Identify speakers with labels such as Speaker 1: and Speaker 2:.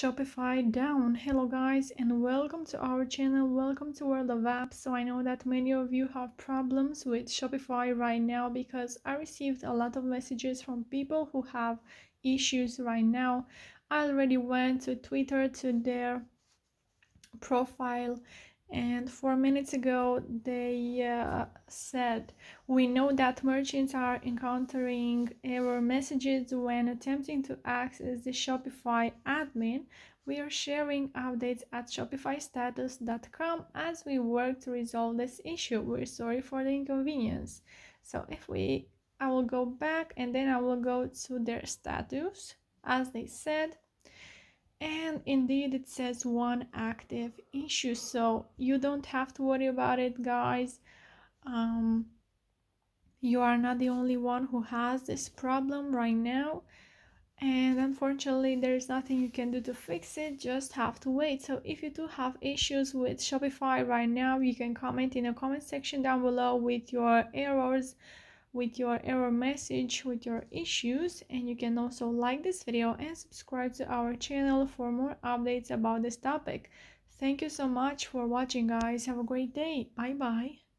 Speaker 1: Shopify down. Hello guys and welcome to our channel. Welcome to World of Apps. So I know that many of you have problems with Shopify right now because I received a lot of messages from people who have issues right now. I already went to Twitter to their profile, and 4 minutes ago they said, we know that merchants are encountering error messages when attempting to access the Shopify admin. We are sharing updates at shopifystatus.com as we work to resolve this issue. We're sorry for the inconvenience. So I will go back and then I will go to their status as they said, and indeed it says one active issue, so you don't have to worry about it, guys. You are not the only one who has this problem right now, and unfortunately there's nothing you can do to fix it, just have to wait. So if you do have issues with Shopify right now, you can comment in the comment section down below with your errors, with your error message, with your issues, and you can also like this video and subscribe to our channel for more updates about this topic. Thank you so much for watching, guys. Have a great day. Bye bye.